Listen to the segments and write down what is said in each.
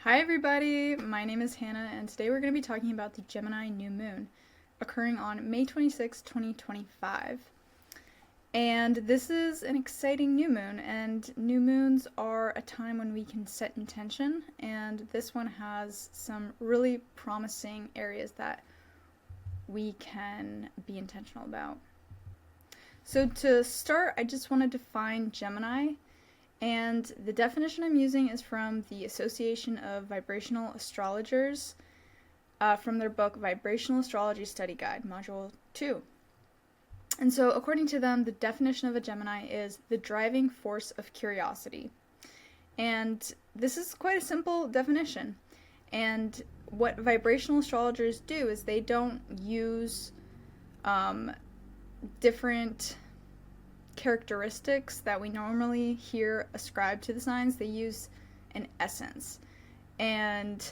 Hi everybody, my name is Hannah and today we're going to be talking about the Gemini new moon occurring on May 26, 2025. And this is an exciting new moon, and new moons are a time when we can set intention, and this one has some really promising areas that we can be intentional about. So to start, I just want to define Gemini. And the definition I'm using is from the Association of Vibrational Astrologers from their book Vibrational Astrology Study Guide, Module 2. And so, according to them, the definition of a Gemini is the driving force of curiosity. And this is quite a simple definition. And what vibrational astrologers do is they don't use different characteristics that we normally hear ascribed to the signs. They use an essence, and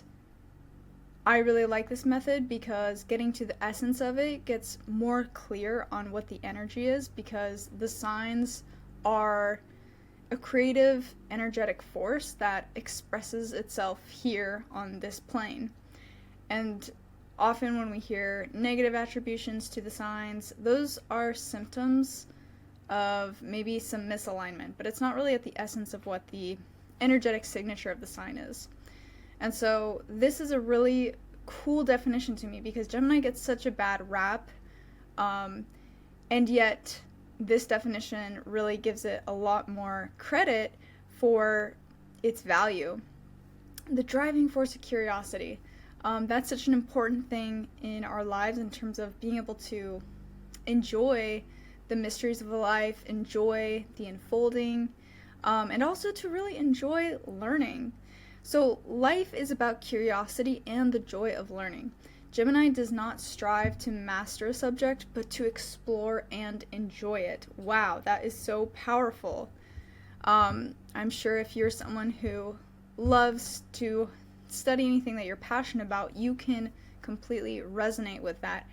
I really like this method because getting to the essence of it gets more clear on what the energy is, because the signs are a creative energetic force that expresses itself here on this plane. And often when we hear negative attributions to the signs, those are symptoms of maybe some misalignment, but it's not really at the essence of what the energetic signature of the sign is. And so this is a really cool definition to me because Gemini gets such a bad rap, and yet this definition really gives it a lot more credit for its value. The driving force of curiosity. That's such an important thing in our lives in terms of being able to enjoy the mysteries of life, enjoy the unfolding, and also to really enjoy learning. So life is about curiosity and the joy of learning. Gemini does not strive to master a subject, but to explore and enjoy it. Wow, that is so powerful. I'm sure if you're someone who loves to study anything that you're passionate about, you can completely resonate with that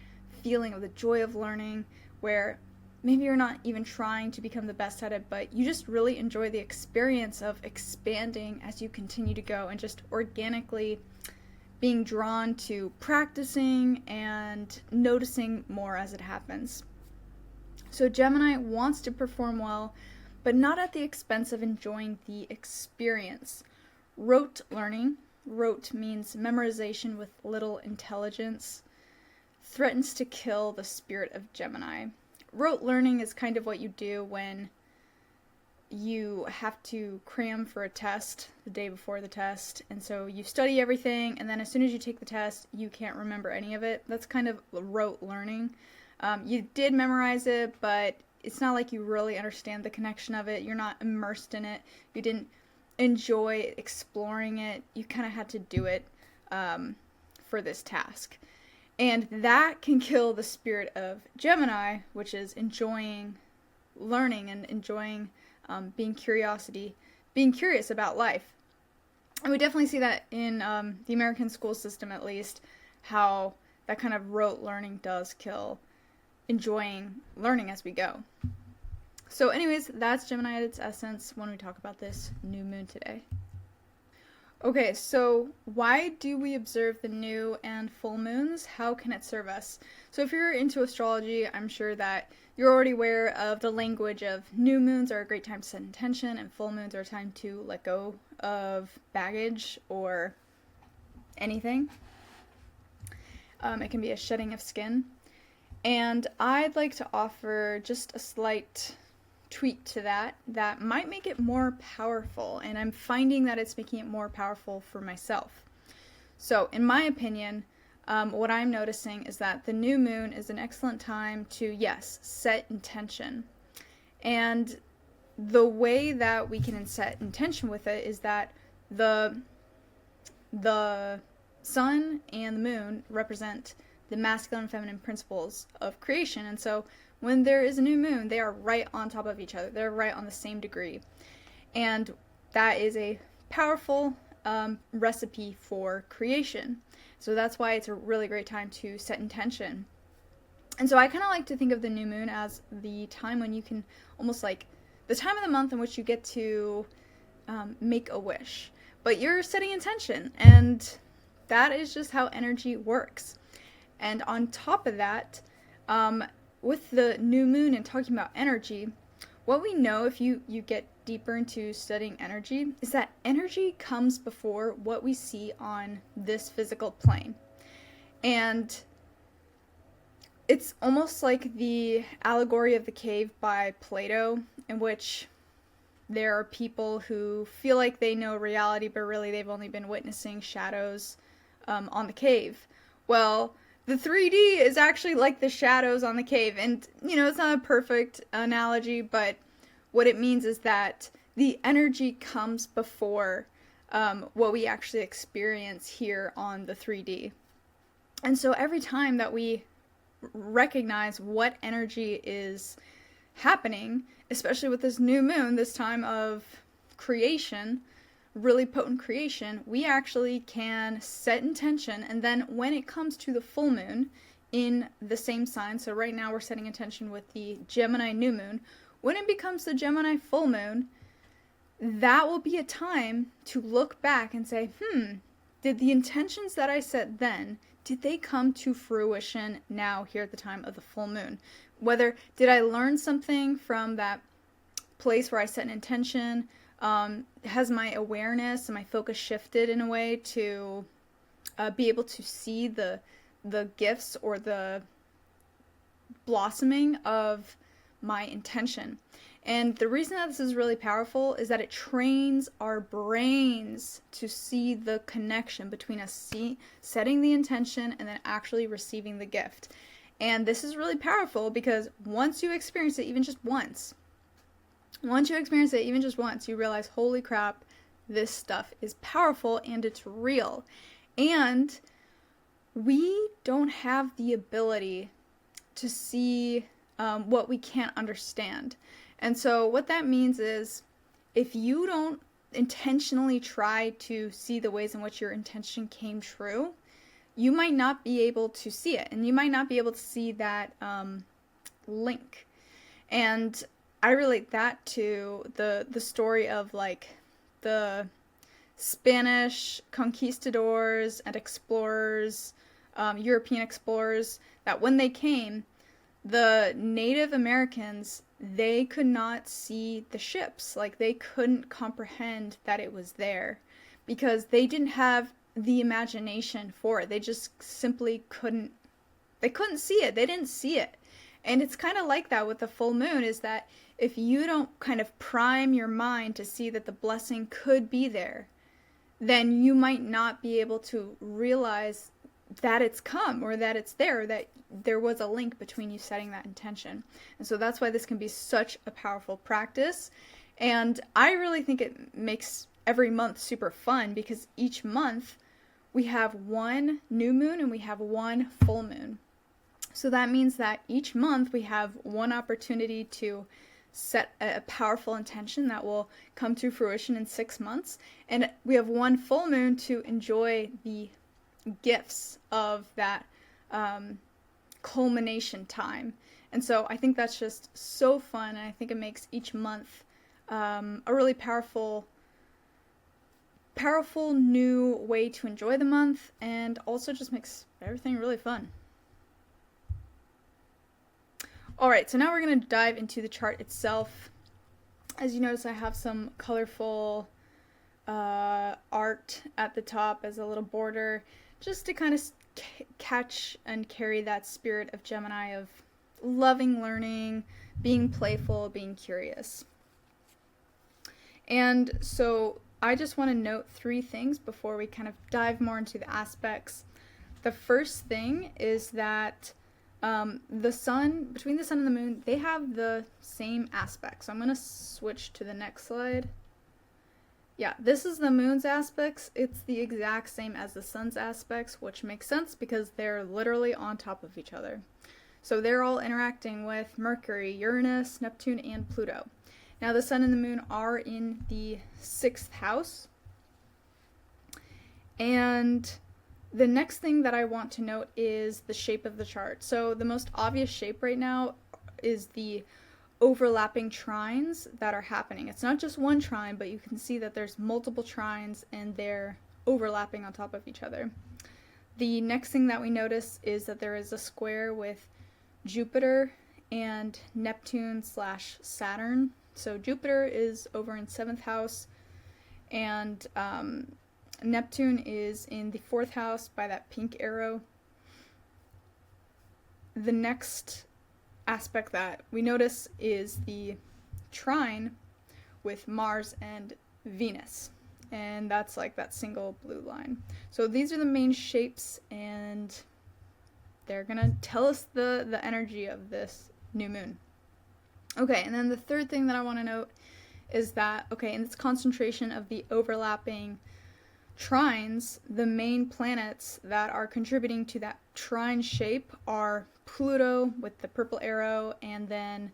feeling of the joy of learning, where maybe you're not even trying to become the best at it, but you just really enjoy the experience of expanding as you continue to go and just organically being drawn to practicing and noticing more as it happens. So Gemini wants to perform well, but not at the expense of enjoying the experience. Rote learning, rote means memorization with little intelligence, threatens to kill the spirit of Gemini. Rote learning is kind of what you do when you have to cram for a test the day before the test, and so you study everything, and then as soon as you take the test, you can't remember any of it. That's kind of rote learning. You did memorize it, but it's not like you really understand the connection of it. You're not immersed in it. You didn't enjoy exploring it. You kind of had to do it for this task. And that can kill the spirit of Gemini, which is enjoying learning and enjoying being curious about life. And we definitely see that in the American school system, at least, how that kind of rote learning does kill enjoying learning as we go. So anyways, that's Gemini at its essence when we talk about this new moon today. Okay, so why do we observe the new and full moons? How can it serve us? So if you're into astrology, I'm sure that you're already aware of the language of new moons are a great time to set intention, and full moons are a time to let go of baggage or anything. It can be a shedding of skin. And I'd like to offer just a slight tweak to that might make it more powerful, and I'm finding that it's making it more powerful for myself. So in my opinion, what I'm noticing is that the new moon is an excellent time to, yes, set intention. And the way that we can set intention with it is that the sun and the moon represent the masculine and feminine principles of creation, and so when there is a new moon, they are right on top of each other. They're right on the same degree. And that is a powerful recipe for creation. So that's why it's a really great time to set intention. And so I kind of like to think of the new moon as the time when you can almost like the time of the month in which you get to make a wish. but you're setting intention, and that is just how energy works. And on top of that, with the new moon and talking about energy, what we know if you get deeper into studying energy is that energy comes before what we see on this physical plane. And it's almost like the allegory of the cave by Plato, in which there are people who feel like they know reality, but really they've only been witnessing shadows on the cave. Well, the 3D is actually like the shadows on the cave. And, it's not a perfect analogy, but what it means is that the energy comes before what we actually experience here on the 3D. And so every time that we recognize what energy is happening, especially with this new moon, this time of creation, really potent creation, we actually can set intention, and then when it comes to the full moon in the same sign, so right now we're setting intention with the Gemini new moon, when it becomes the Gemini full moon, that will be a time to look back and say, did the intentions that I set then, did they come to fruition now here at the time of the full moon? Whether, did I learn something from that place where I set an intention? Has my awareness and my focus shifted in a way to be able to see the gifts or the blossoming of my intention? And the reason that this is really powerful is that it trains our brains to see the connection between us setting the intention and then actually receiving the gift. And this is really powerful because once you experience it even just once, you realize, holy crap, this stuff is powerful and it's real. And we don't have the ability to see what we can't understand. And so what that means is if you don't intentionally try to see the ways in which your intention came true, you might not be able to see it, and you might not be able to see that link. And I relate that to the story of like the Spanish conquistadors and explorers, European explorers, that when they came, the Native Americans, they could not see the ships. Like, they couldn't comprehend that it was there because they didn't have the imagination for it. They just simply couldn't see it. They didn't see it. And it's kind of like that with the full moon, is that if you don't kind of prime your mind to see that the blessing could be there, then you might not be able to realize that it's come, or that it's there, that there was a link between you setting that intention. And so that's why this can be such a powerful practice. And I really think it makes every month super fun, because each month we have one new moon and we have one full moon. So that means that each month we have one opportunity to set a powerful intention that will come to fruition in 6 months. And we have one full moon to enjoy the gifts of that culmination time. And so I think that's just so fun, and I think it makes each month a really powerful new way to enjoy the month, and also just makes everything really fun. Alright, so now we're going to dive into the chart itself. As you notice, I have some colorful art at the top as a little border, just to kind of catch and carry that spirit of Gemini, of loving learning, being playful, being curious. And so I just want to note 3 things before we kind of dive more into the aspects. The first thing is that the sun, between the sun and the moon, they have the same aspect. So I'm going to switch to the next slide. Yeah, this is the moon's aspects. It's the exact same as the sun's aspects, which makes sense because they're literally on top of each other. So they're all interacting with Mercury, Uranus, Neptune, and Pluto. Now the sun and the moon are in the 6th house. And the next thing that I want to note is the shape of the chart. So the most obvious shape right now is the overlapping trines that are happening. It's not just one trine, but you can see that there's multiple trines and they're overlapping on top of each other. The next thing that we notice is that there is a square with Jupiter and Neptune / Saturn. So Jupiter is over in 7th house, and Neptune is in the 4th house by that pink arrow. The next aspect that we notice is the trine with Mars and Venus, and that's like that single blue line. So these are the main shapes, and they're gonna tell us the energy of this new moon. Okay, and then the third thing that I want to note is that, okay, in this concentration of the overlapping trines, the main planets that are contributing to that trine shape are Pluto with the purple arrow, and then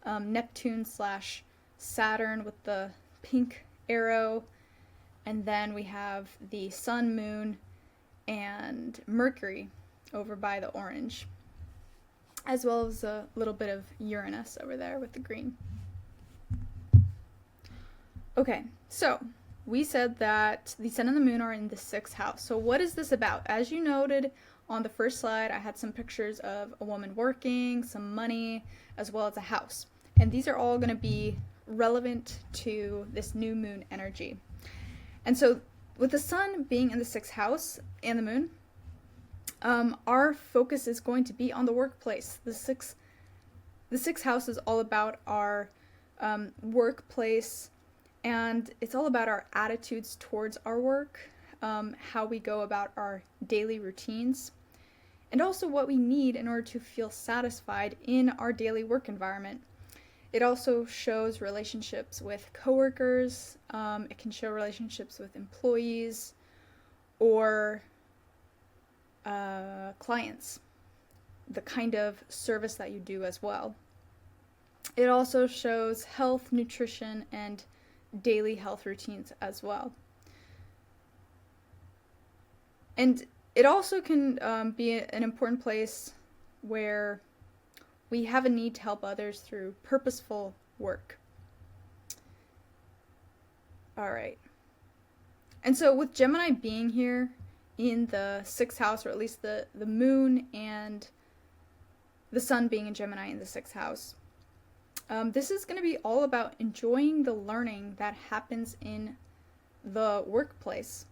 Neptune / Saturn with the pink arrow, and then we have the Sun, Moon, and Mercury over by the orange, as well as a little bit of Uranus over there with the green. Okay, so we said that the Sun and the Moon are in the 6th house. So what is this about? As you noted on the first slide, I had some pictures of a woman working, some money, as well as a house. And these are all going to be relevant to this new moon energy. And so with the Sun being in the 6th house and the Moon, our focus is going to be on the workplace. The sixth house is all about our workplace, and it's all about our attitudes towards our work, how we go about our daily routines, and also what we need in order to feel satisfied in our daily work environment. It also shows relationships with coworkers. It can show relationships with employees or clients, the kind of service that you do as well. It also shows health, nutrition, and daily health routines as well. And it also can be an important place where we have a need to help others through purposeful work. All right. And so with Gemini being here in the 6th house, or at least the Moon and the Sun being in Gemini in the 6th house, this is going to be all about enjoying the learning that happens in the workplace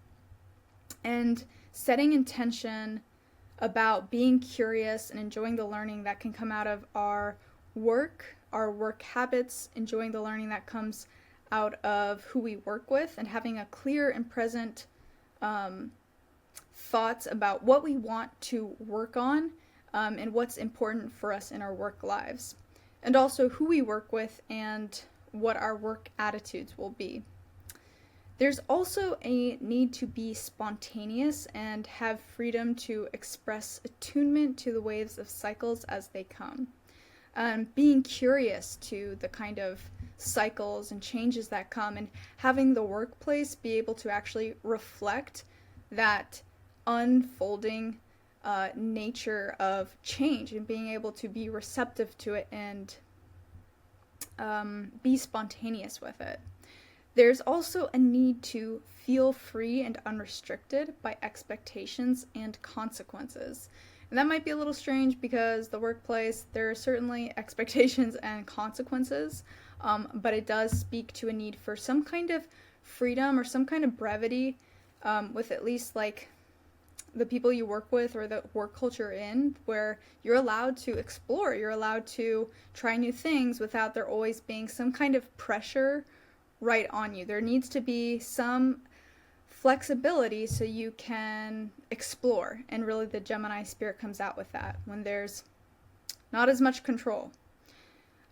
and setting intention about being curious and enjoying the learning that can come out of our work habits, enjoying the learning that comes out of who we work with, and having a clear and present thoughts about what we want to work on and what's important for us in our work lives, and also who we work with and what our work attitudes will be. There's also a need to be spontaneous and have freedom to express attunement to the waves of cycles as they come. Being curious to the kind of cycles and changes that come, and having the workplace be able to actually reflect that unfolding nature of change, and being able to be receptive to it and be spontaneous with it. There's also a need to feel free and unrestricted by expectations and consequences. And that might be a little strange because the workplace, there are certainly expectations and consequences, but it does speak to a need for some kind of freedom or some kind of brevity with at least like the people you work with or the work culture in, where you're allowed to explore, you're allowed to try new things without there always being some kind of pressure right on you. There needs to be some flexibility so you can explore, and really the Gemini spirit comes out with that when there's not as much control.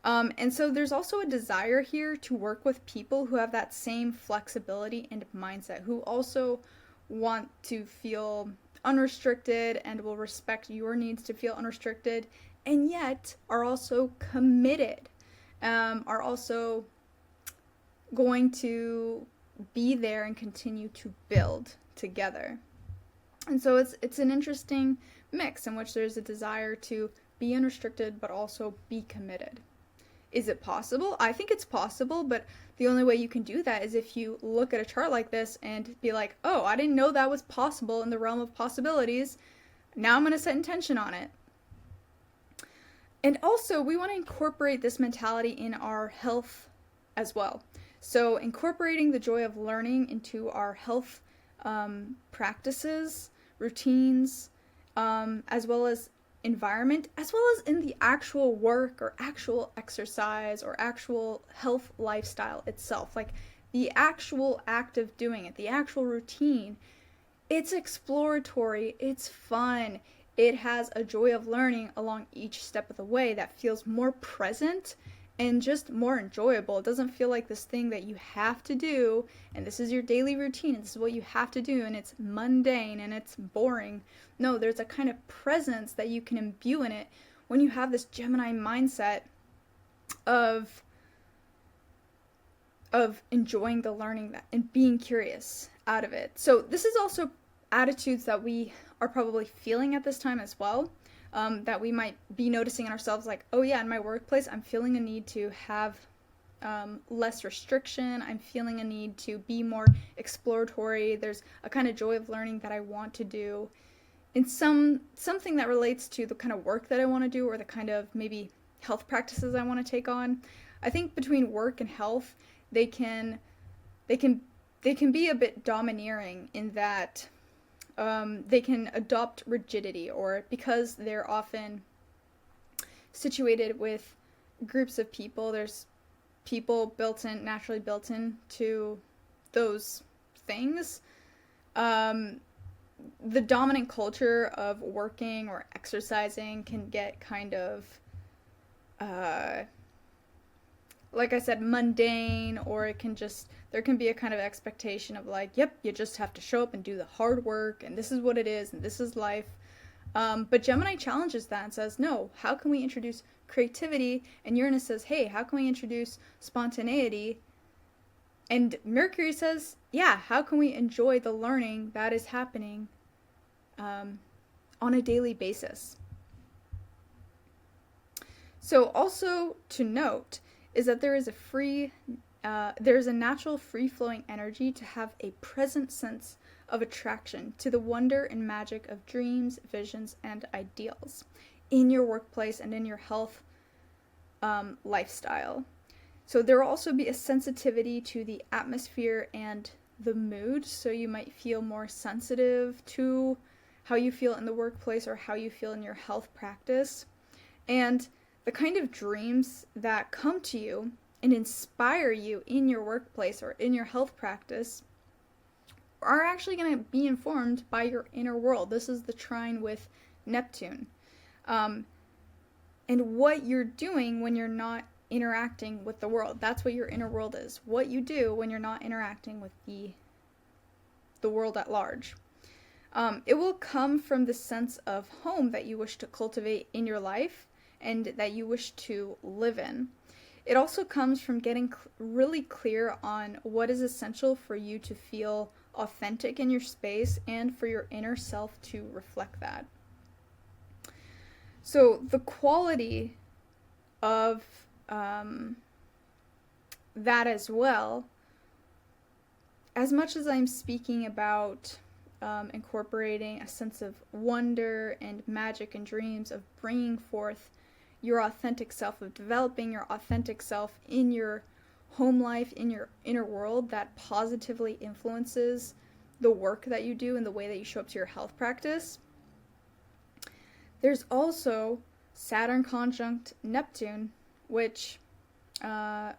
And so there's also a desire here to work with people who have that same flexibility and mindset, who also want to feel unrestricted and will respect your needs to feel unrestricted, and yet are also committed, are also going to be there and continue to build together. And so it's an interesting mix in which there's a desire to be unrestricted but also be committed. Is it possible? I think it's possible, but the only way you can do that is if you look at a chart like this and be like, oh, I didn't know that was possible in the realm of possibilities. Now I'm going to set intention on it. And also, we want to incorporate this mentality in our health as well. So incorporating the joy of learning into our health practices, routines, as well as environment, as well as in the actual work or actual exercise or actual health lifestyle itself. Like the actual act of doing it, the actual routine. It's exploratory, it's fun, it has a joy of learning along each step of the way that feels more present and just more enjoyable. It doesn't feel like this thing that you have to do, and this is your daily routine, and this is what you have to do, and it's mundane and it's boring. No, there's a kind of presence that you can imbue in it when you have this Gemini mindset of enjoying the learning that and being curious out of it. So this is also attitudes that we are probably feeling at this time as well, that we might be noticing in ourselves, like, oh yeah, in my workplace I'm feeling a need to have less restriction, I'm feeling a need to be more exploratory, there's a kind of joy of learning that I want to do in something that relates to the kind of work that I want to do, or the kind of maybe health practices I want to take on. I think between work and health, they can be a bit domineering in that they can adopt rigidity, or because they're often situated with groups of people, there's people naturally built in to those things. The dominant culture of working or exercising can get kind of like I said, mundane, or there can be a kind of expectation of like, yep, you just have to show up and do the hard work, and this is what it is, and this is life. But Gemini challenges that and says, no, how can we introduce creativity? And Uranus says, hey, how can we introduce spontaneity? And Mercury says, yeah, how can we enjoy the learning that is happening on a daily basis? So also to note is that there is a natural free-flowing energy to have a present sense of attraction to the wonder and magic of dreams, visions, and ideals in your workplace and in your health lifestyle. So there will also be a sensitivity to the atmosphere and the mood, so you might feel more sensitive to how you feel in the workplace or how you feel in your health practice. And the kind of dreams that come to you and inspire you in your workplace or in your health practice are actually going to be informed by your inner world. This is the trine with Neptune. And what you're doing when you're not interacting with the world. That's what your inner world is. What you do when you're not interacting with the world at large. It will come from the sense of home that you wish to cultivate in your life and that you wish to live in. It also comes from getting really clear on what is essential for you to feel authentic in your space and for your inner self to reflect that. So the quality of that as well, as much as I'm speaking about incorporating a sense of wonder and magic and dreams, of bringing forth your authentic self, of developing your authentic self in your home life, in your inner world, that positively influences the work that you do and the way that you show up to your health practice. There's also Saturn conjunct Neptune, which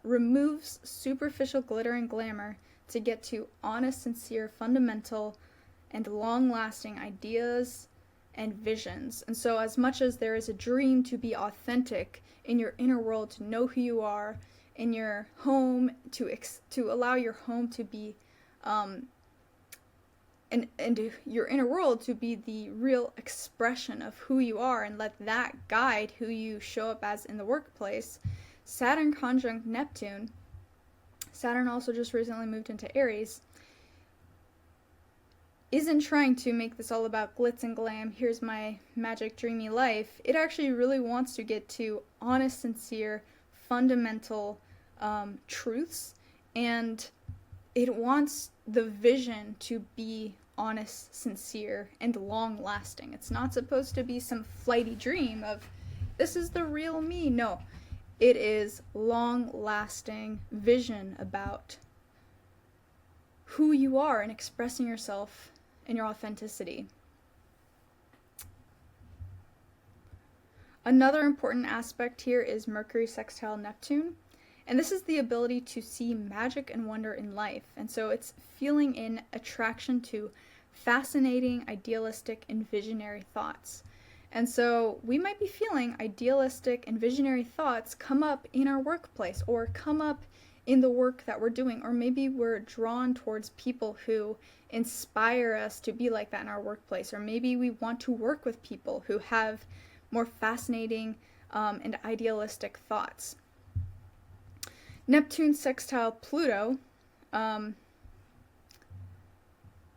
removes superficial glitter and glamour to get to honest, sincere, fundamental, and long-lasting ideas and visions. And so as much as there is a dream to be authentic in your inner world, to know who you are, in your home, to allow your home to be and your inner world to be the real expression of who you are, and let that guide who you show up as in the workplace. Saturn conjunct Neptune, Saturn also just recently moved into Aries, isn't trying to make this all about glitz and glam, here's my magic dreamy life. It actually really wants to get to honest, sincere, fundamental truths, and it wants the vision to be honest, sincere, and long lasting. It's not supposed to be some flighty dream of, this is the real me. No, it is long lasting vision about who you are and expressing yourself in your authenticity. Another important aspect here is Mercury sextile Neptune. And this is the ability to see magic and wonder in life. And so it's feeling in attraction to fascinating, idealistic, and visionary thoughts. And so we might be feeling idealistic and visionary thoughts come up in our workplace or come up in the work that we're doing. Or maybe we're drawn towards people who inspire us to be like that in our workplace. Or maybe we want to work with people who have more fascinating and idealistic thoughts. Neptune sextile Pluto,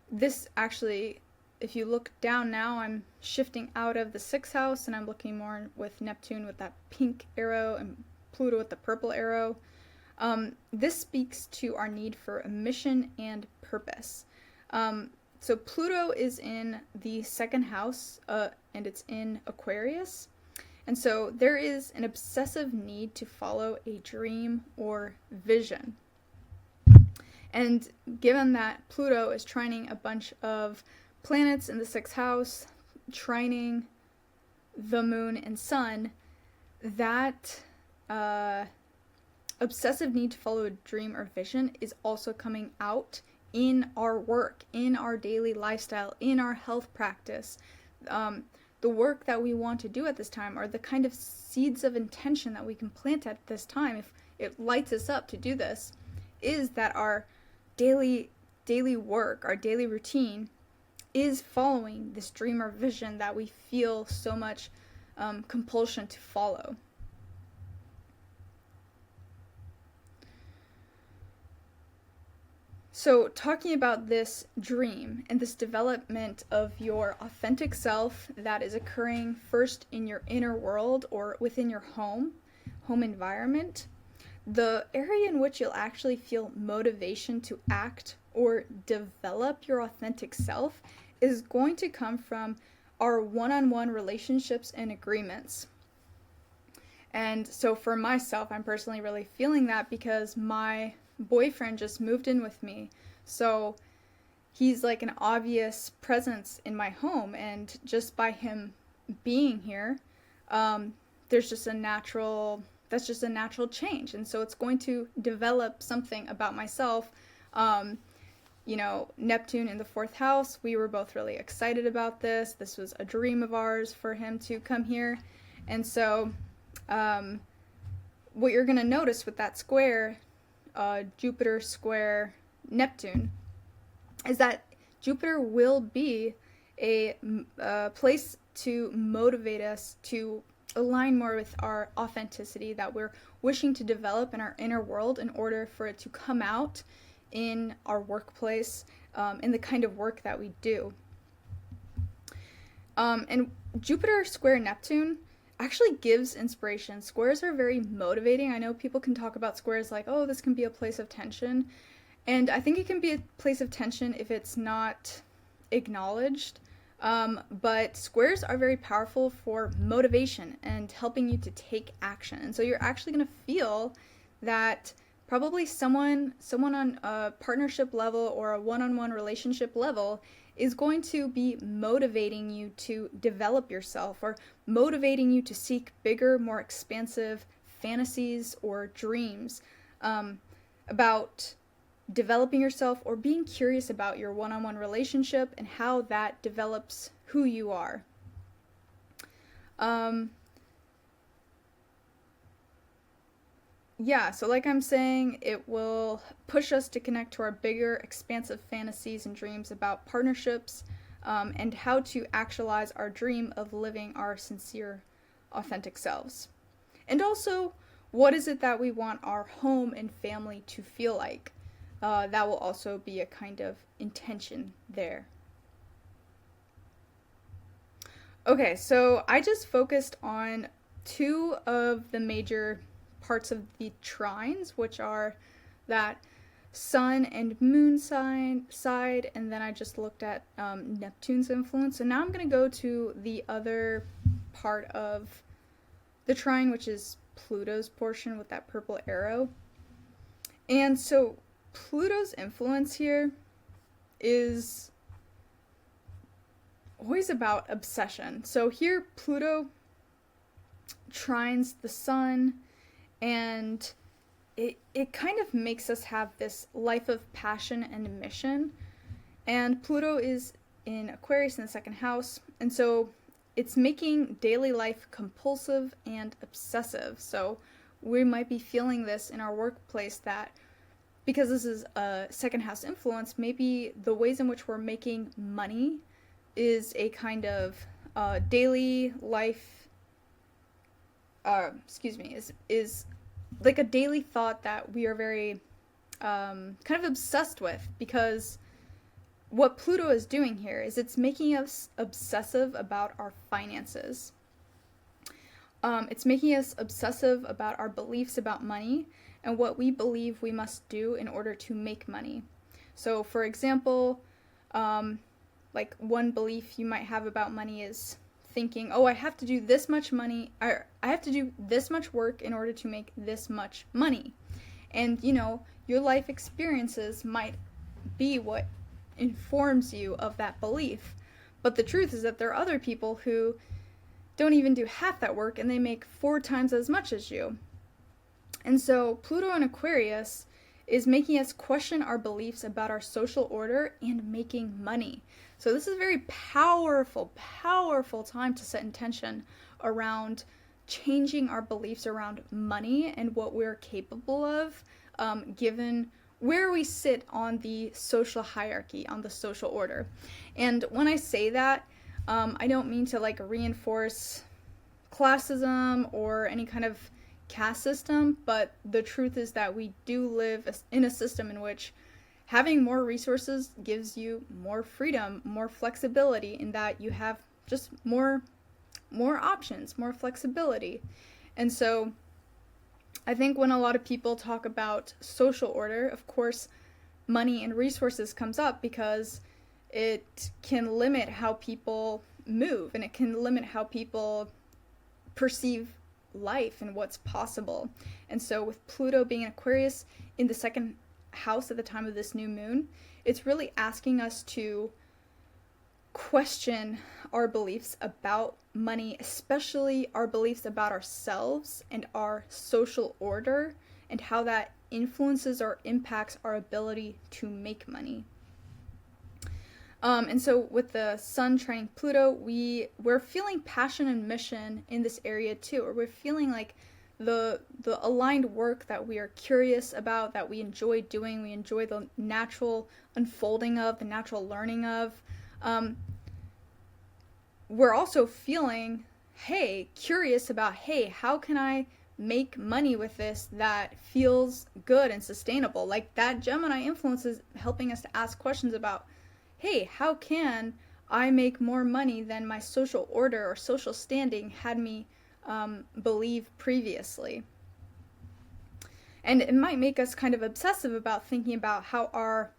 this actually, if you look down now, I'm shifting out of the 6th house and I'm looking more with Neptune with that pink arrow and Pluto with the purple arrow. This speaks to our need for a mission and purpose. So Pluto is in the 2nd house and it's in Aquarius. And so there is an obsessive need to follow a dream or vision. And given that Pluto is trining a bunch of planets in the 6th house, trining the moon and sun, that obsessive need to follow a dream or vision is also coming out in our work, in our daily lifestyle, in our health practice. The work that we want to do at this time, or the kind of seeds of intention that we can plant at this time, if it lights us up to do this, is that our daily work, our daily routine, is following this dream or vision that we feel so much compulsion to follow. So talking about this dream and this development of your authentic self that is occurring first in your inner world or within your home environment, the area in which you'll actually feel motivation to act or develop your authentic self is going to come from our one-on-one relationships and agreements. And so for myself, I'm personally really feeling that because my boyfriend just moved in with me, so he's like an obvious presence in my home, and just by him being here, that's just a natural change, and so it's going to develop something about myself. Neptune in the 4th house, we were both really excited about this. This was a dream of ours for him to come here, and so what you're going to notice with that square, Jupiter square Neptune, is that Jupiter will be a place to motivate us to align more with our authenticity that we're wishing to develop in our inner world in order for it to come out in our workplace, in the kind of work that we do. And Jupiter square Neptune actually gives inspiration. Squares are very motivating. I know people can talk about squares like, oh, this can be a place of tension. And I think it can be a place of tension if it's not acknowledged. But squares are very powerful for motivation and helping you to take action. And so you're actually going to feel that probably someone on a partnership level or a one-on-one relationship level is going to be motivating you to develop yourself, or motivating you to seek bigger, more expansive fantasies or dreams about developing yourself, or being curious about your one-on-one relationship and how that develops who you are. So like I'm saying, it will push us to connect to our bigger, expansive fantasies and dreams about partnerships, and how to actualize our dream of living our sincere, authentic selves. And also, what is it that we want our home and family to feel like? That will also be a kind of intention there. Okay, so I just focused on 2 of the major parts of the trines, which are that sun and moon side, and then I just looked at Neptune's influence. So now I'm going to go to the other part of the trine, which is Pluto's portion with that purple arrow. And so Pluto's influence here is always about obsession. So here Pluto trines the sun, and it kind of makes us have this life of passion and mission. And Pluto is in Aquarius in the second house, and so it's making daily life compulsive and obsessive. So we might be feeling this in our workplace, that because this is a second house influence, maybe the ways in which we're making money is a kind of daily life, is like a daily thought that we are very kind of obsessed with, because what Pluto is doing here is it's making us obsessive about our finances. It's making us obsessive about our beliefs about money and what we believe we must do in order to make money. So, for example, like one belief you might have about money is thinking, oh, I have to do this much money, or I have to do this much work in order to make this much money. And, you know, your life experiences might be what informs you of that belief. But the truth is that there are other people who don't even do half that work, and they make 4 times as much as you. And so Pluto in Aquarius is making us question our beliefs about our social order and making money. So this is a very powerful, powerful time to set intention around changing our beliefs around money and what we're capable of, given where we sit on the social hierarchy, on the social order. And when I say that, I don't mean to like reinforce classism or any kind of caste system, but the truth is that we do live in a system in which having more resources gives you more freedom, more flexibility, in that you have just more options, more flexibility. And so I think when a lot of people talk about social order, of course, money and resources comes up, because it can limit how people move, and it can limit how people perceive life and what's possible. And so with Pluto being in Aquarius in the second house at the time of this new moon, it's really asking us to question our beliefs about money, especially our beliefs about ourselves and our social order, and how that influences or impacts our ability to make money. And so with the sun trining Pluto, we're feeling passion and mission in this area too, or we're feeling like the aligned work that we are curious about, that we enjoy doing, we enjoy the natural unfolding of, the natural learning of. We're also feeling, curious about, how can I make money with this that feels good and sustainable? Like that Gemini influence is helping us to ask questions about, how can I make more money than my social order or social standing had me believe previously? And it might make us kind of obsessive about thinking about how our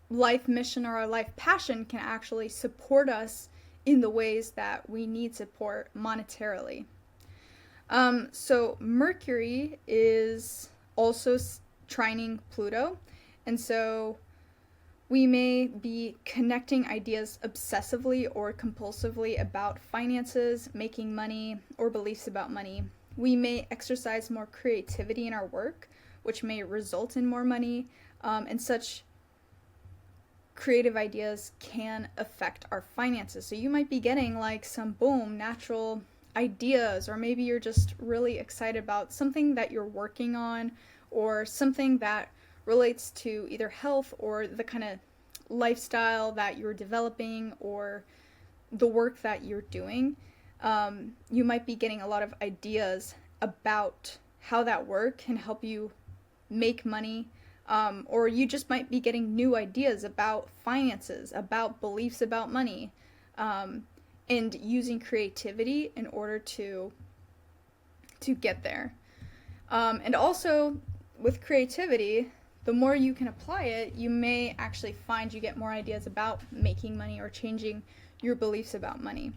life mission or our life passion can actually support us in the ways that we need support monetarily. So Mercury is also trining Pluto, and so we may be connecting ideas obsessively or compulsively about finances, making money, or beliefs about money. We may exercise more creativity in our work, which may result in more money, and such creative ideas can affect our finances. So you might be getting like some natural ideas, or maybe you're just really excited about something that you're working on, or something that relates to either health or the kind of lifestyle that you're developing or the work that you're doing. You might be getting a lot of ideas about how that work can help you make money, or you just might be getting new ideas about finances, about beliefs about money, and using creativity in order to get there. And also, with creativity, the more you can apply it, you may actually find you get more ideas about making money or changing your beliefs about money.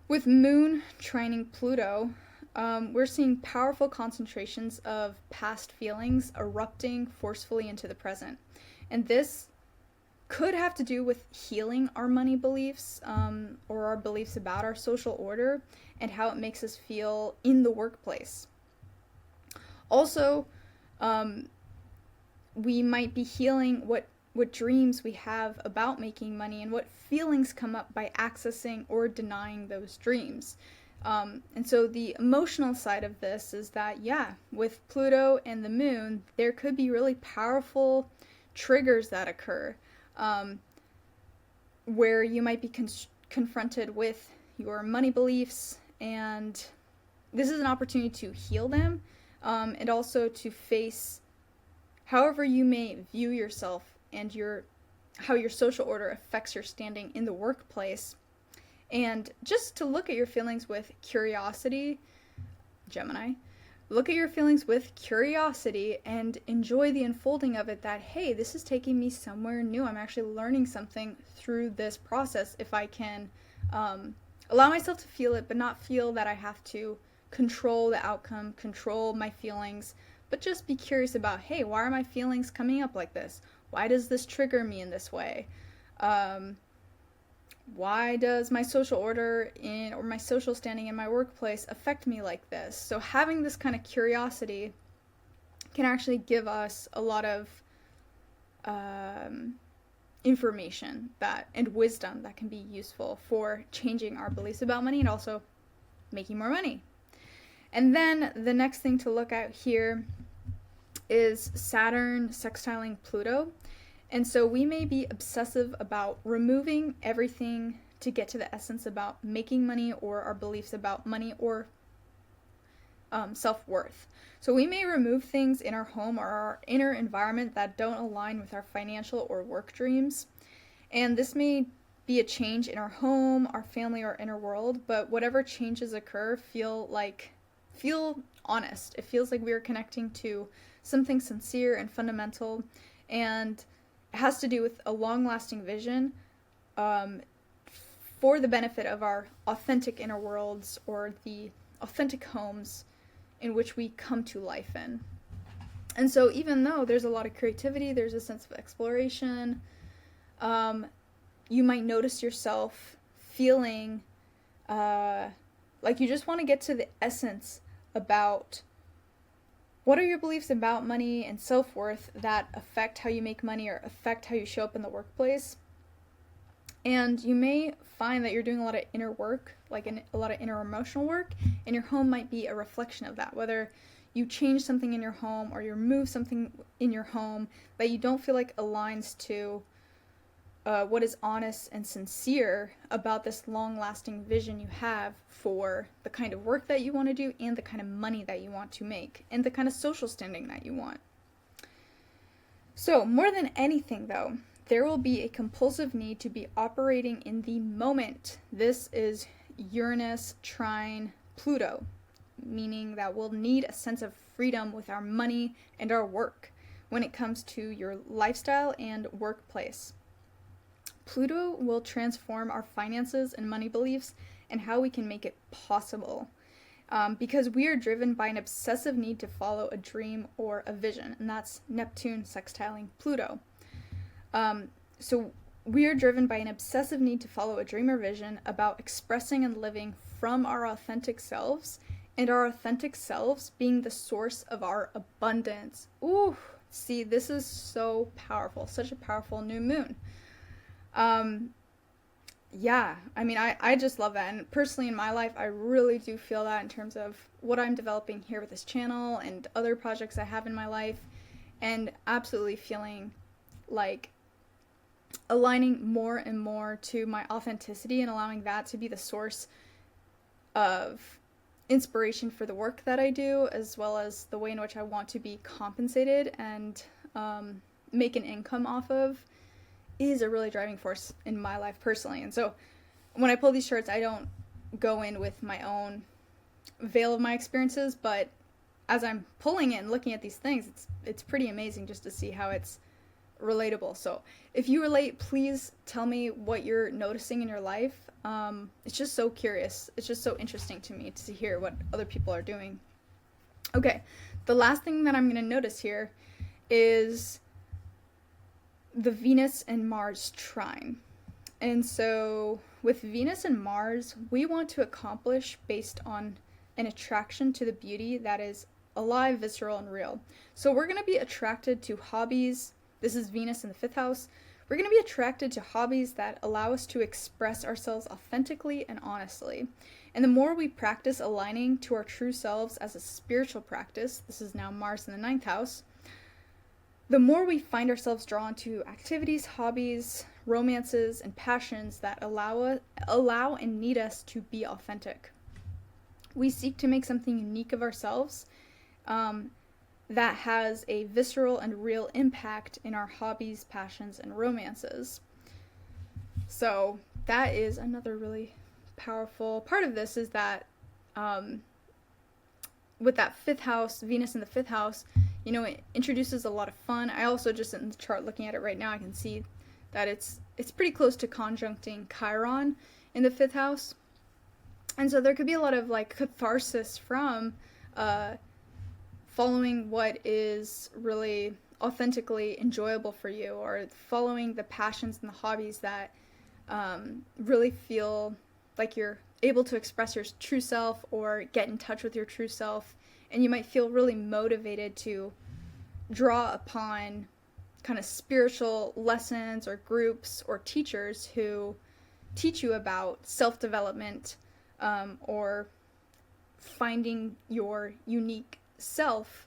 With Moon trining Pluto, we're seeing powerful concentrations of past feelings erupting forcefully into the present. And this could have to do with healing our money beliefs, or our beliefs about our social order and how it makes us feel in the workplace. Also, we might be healing what dreams we have about making money and what feelings come up by accessing or denying those dreams. And so the emotional side of this is that, yeah, with Pluto and the Moon, there could be really powerful triggers that occur, where you might be confronted with your money beliefs, and this is an opportunity to heal them, and also to face however you may view yourself and how your social order affects your standing in the workplace. And just to look at your feelings with curiosity, Gemini, look at your feelings with curiosity and enjoy the unfolding of it, that, hey, this is taking me somewhere new. I'm actually learning something through this process if I can allow myself to feel it, but not feel that I have to control the outcome, control my feelings, but just be curious about, hey, why are my feelings coming up like this? Why does this trigger me in this way? Why does my social order or my social standing in my workplace affect me like this? So having this kind of curiosity can actually give us a lot of information and wisdom that can be useful for changing our beliefs about money and also making more money. And then the next thing to look at here is Saturn sextiling Pluto. And so we may be obsessive about removing everything to get to the essence about making money or our beliefs about money or self-worth. So we may remove things in our home or our inner environment that don't align with our financial or work dreams. And this may be a change in our home, our family, or inner world, but whatever changes occur feel honest. It feels like we are connecting to something sincere and fundamental, and it has to do with a long-lasting vision for the benefit of our authentic inner worlds or the authentic homes in which we come to life in. And so even though there's a lot of creativity, there's a sense of exploration, you might notice yourself feeling like you just want to get to the essence about what are your beliefs about money and self-worth that affect how you make money or affect how you show up in the workplace. And you may find that you're doing a lot of inner work, like a lot of inner emotional work, and your home might be a reflection of that. Whether you change something in your home or you remove something in your home that you don't feel like aligns to what is honest and sincere about this long-lasting vision you have for the kind of work that you want to do and the kind of money that you want to make and the kind of social standing that you want. So more than anything though, there will be a compulsive need to be operating in the moment. This is Uranus trine Pluto, meaning that we'll need a sense of freedom with our money and our work when it comes to your lifestyle and workplace. Pluto will transform our finances and money beliefs and how we can make it possible, because we are driven by an obsessive need to follow a dream or a vision, and that's Neptune sextiling Pluto. So we are driven by an obsessive need to follow a dream or vision about expressing and living from our authentic selves, and our authentic selves being the source of our abundance. Ooh, see, this is so powerful, such a powerful new moon. Yeah, I mean, I just love that. And personally in my life, I really do feel that in terms of what I'm developing here with this channel and other projects I have in my life, and absolutely feeling like aligning more and more to my authenticity and allowing that to be the source of inspiration for the work that I do, as well as the way in which I want to be compensated and make an income off of, is a really driving force in my life personally. And so when I pull these charts, I don't go in with my own veil of my experiences, but as I'm pulling it and looking at these things, it's pretty amazing just to see how it's relatable. So if you relate, please tell me what you're noticing in your life. It's just so curious. It's just so interesting to me to hear what other people are doing. Okay, the last thing that I'm going to notice here is the Venus and Mars trine. And so with Venus and Mars, we want to accomplish based on an attraction to the beauty that is alive, visceral, and real. So we're going to be attracted to hobbies. This is Venus in the 5th house. We're going to be attracted to hobbies that allow us to express ourselves authentically and honestly. And the more we practice aligning to our true selves as a spiritual practice, this is now Mars in the 9th house, the more we find ourselves drawn to activities, hobbies, romances, and passions that allow and need us to be authentic. We seek to make something unique of ourselves that has a visceral and real impact in our hobbies, passions, and romances. So that is another really powerful part of this, is that with that 5th house, Venus in the 5th house, it introduces a lot of fun. I also, just in the chart looking at it right now, I can see that it's pretty close to conjuncting Chiron in the 5th house. And so there could be a lot of like catharsis from following what is really authentically enjoyable for you, or following the passions and the hobbies that really feel like you're able to express your true self or get in touch with your true self. And you might feel really motivated to draw upon kind of spiritual lessons or groups or teachers who teach you about self-development or finding your unique self,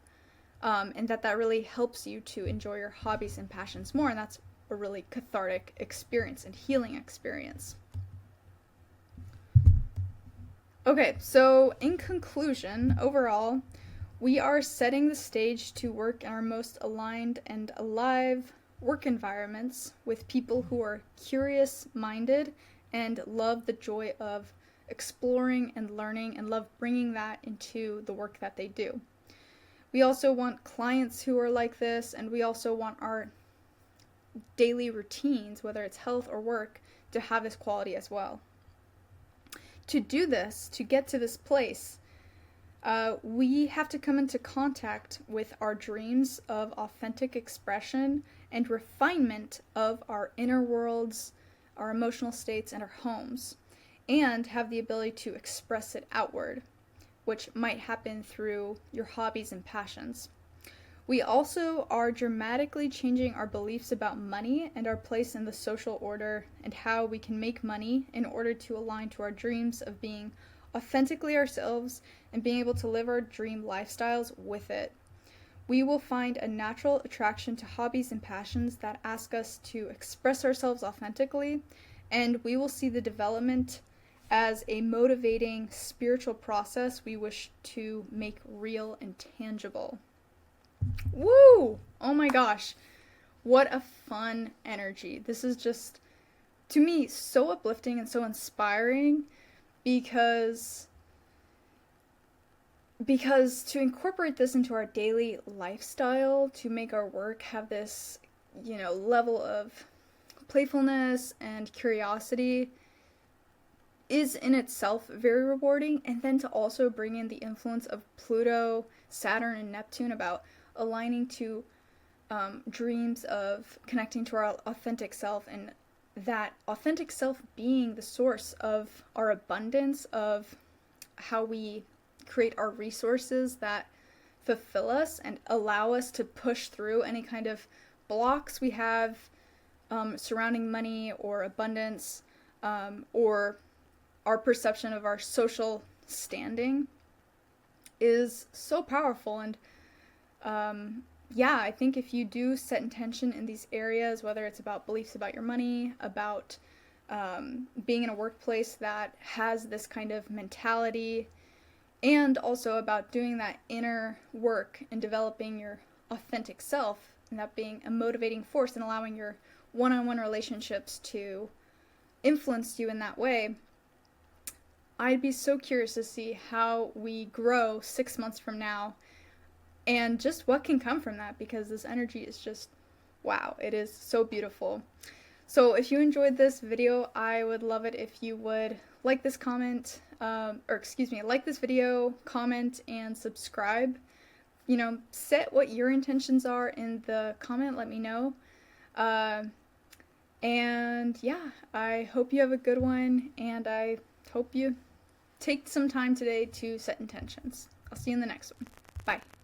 and that really helps you to enjoy your hobbies and passions more. And that's a really cathartic experience and healing experience. Okay, so in conclusion, overall, we are setting the stage to work in our most aligned and alive work environments with people who are curious-minded and love the joy of exploring and learning and love bringing that into the work that they do. We also want clients who are like this, and we also want our daily routines, whether it's health or work, to have this quality as well. To do this, to get to this place, we have to come into contact with our dreams of authentic expression and refinement of our inner worlds, our emotional states, and our homes, and have the ability to express it outward, which might happen through your hobbies and passions. We also are dramatically changing our beliefs about money and our place in the social order, and how we can make money in order to align to our dreams of being authentically ourselves and being able to live our dream lifestyles with it. We will find a natural attraction to hobbies and passions that ask us to express ourselves authentically, and we will see the development as a motivating spiritual process we wish to make real and tangible. Woo! Oh my gosh. What a fun energy. This is just, to me, so uplifting and so inspiring, because to incorporate this into our daily lifestyle, to make our work have this, level of playfulness and curiosity, is in itself very rewarding. And then to also bring in the influence of Pluto, Saturn, and Neptune about aligning to dreams of connecting to our authentic self, and that authentic self being the source of our abundance, of how we create our resources that fulfill us and allow us to push through any kind of blocks we have surrounding money or abundance, or our perception of our social standing, is so powerful. And I think if you do set intention in these areas, whether it's about beliefs about your money, about being in a workplace that has this kind of mentality, and also about doing that inner work and developing your authentic self, and that being a motivating force and allowing your one-on-one relationships to influence you in that way, I'd be so curious to see how we grow 6 months from now and just what can come from that, because this energy is just, wow, it is so beautiful. So if you enjoyed this video, I would love it if you would like this like this video, comment, and subscribe. You know, set what your intentions are in the comment, let me know. And yeah, I hope you have a good one, and I hope you take some time today to set intentions. I'll see you in the next one. Bye.